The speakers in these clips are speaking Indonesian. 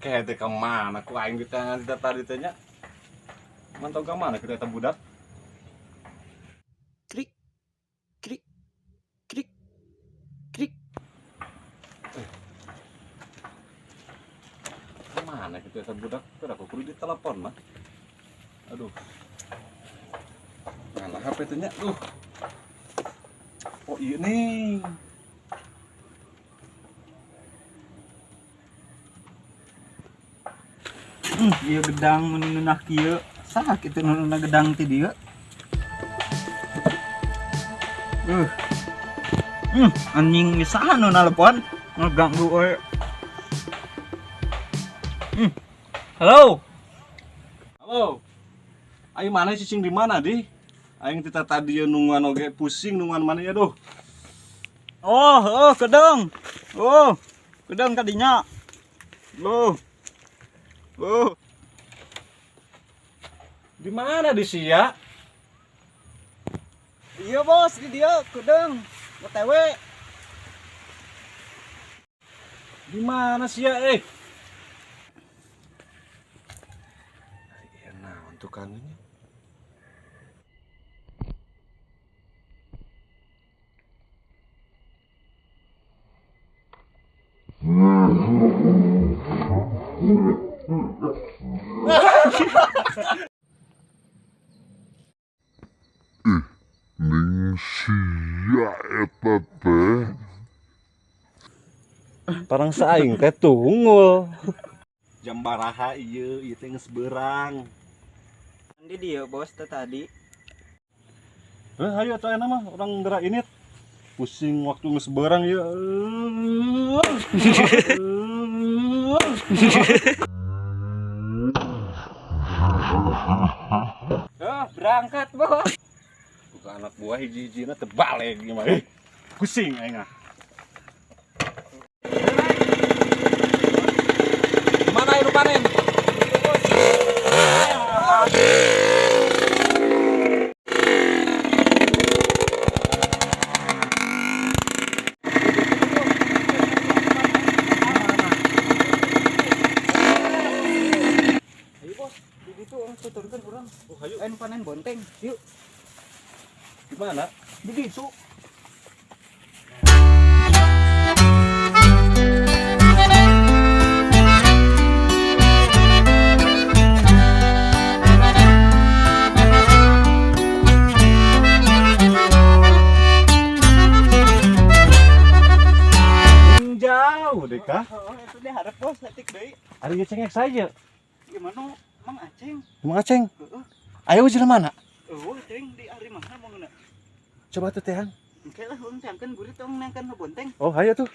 Kayak ke mana ku aing ditanya tadi tanya mantau ke mana kita budak Krik krik krik krik. Mana kita budak kada aku kudu ditelepon mah. Aduh, mana HP tanya oh iya nih. Ieu gedang menunah kieu sak kitu nununa gedang ti dieu. Anjing saha nu nelpon ngeganggu we. Halo. Halo. Aing mana cicing di mana di? Aing tita tadi nungguan oge pusing nungguan mana ya duh. Gedang. Gedang kadinya. Loh. Di mana di sia? Iya bos, di dia gedang. OTW. Di mana sia Iya nah untuk kangennya. Ning sia eta teh Parang saing teh tungul. Jam baraha ieu teh geus beurang. Di dia bos tadi. Hayu atuh enak mah urang gerak init. Pusing waktu geus beurang ieu. Berangkat bos. Bukan anak buah hiji-hijina teu bale gimana pusing aing ah. Mana anu panen? Ayo bos, di situ turunkan kurang. Hayu. Ayo panen bonteng. Yuk, Di mana? di situ. Jauh deh kah? Itu dia harap bos, etik deui. Ari ngecengek saja. Gimana Mang Aceng? Mang Aceng. Ayo jelema mana? Ceng di ari mana mau ngena? Coba tuh tehan. Engke lah urang tangkeun gurit tong nangkeun bonteng. Oh, hayu tuh.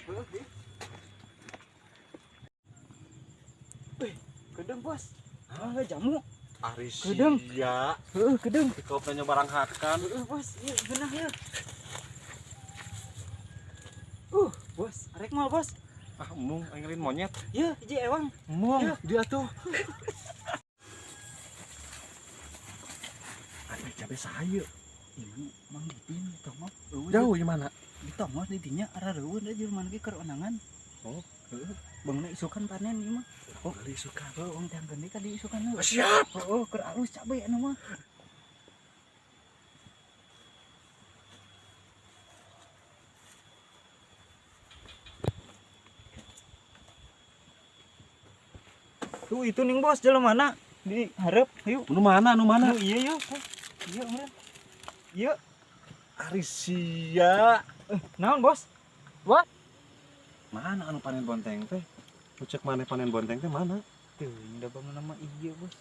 Gedeng bos. Jamu. Ari Gedeng. sia. Gedeng. Kau tanya barang hakan. Bos, ieu beunah ya. Bos, arek mal bos. Ah, mung angelin monyet. Ieu hiji ewang. Mung, Ya. dia tuh. Ari cabe saha Ieu Mang Didin tomot. Jauh di mana? Di tomot di dinya arareueun da jelema ge keur onangan. Oh, Bangna isukan panen ieu mah. kali suka. Wong tangkeun deui ka di isukan. Siap. Keur alus cabe anu mah. Tuh itu ning bos jelema mana? Di hareup, yuk. Nu mana? Iya yuk. Iya, meureun. Iya. Ari sia. Naon bos? Mana anu panen bonteng teh? Ucek mana panen bonteng teh mana? Tuh, udah bangun nama iya bos.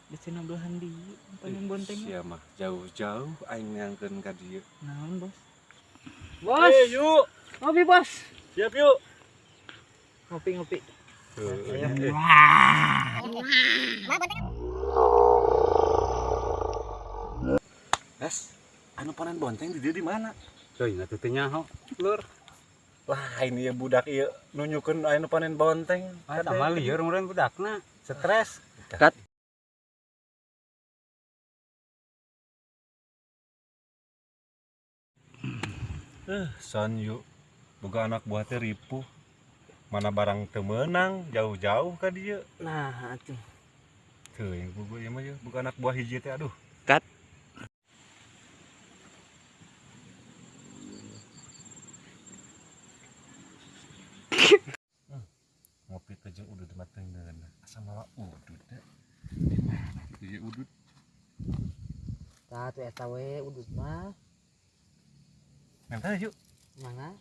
Di sana belahan di panen bonteng. Sia mah jauh-jauh aing ngangkeun ka dieu. Naon bos? Bos, yuk. ngopi bos. Siap yuk. Ngopi. Tuh, Es, anu panen bonteng di dia di mana? Coy, nah tutunya ho, lur. Lah ini ya budak ieu nunjukeun anu panen bonteng. Ah, sama lieur meureun budakna, stres. Kat. Son yuk boga anak buah teh ripuh. Mana barang teu meunang, jauh-jauh ka dieu. Nah, atuh. Teu yang boga ieu mah yeuh, boga anak buah hiji teh aduh. Kat. Ngopi teh jeung udud mah teu ngeunah. Asa mawa udud da. Di mana kitu ye udud? Tah tuh eta we udut mah. Ngentah yuk. Mangga.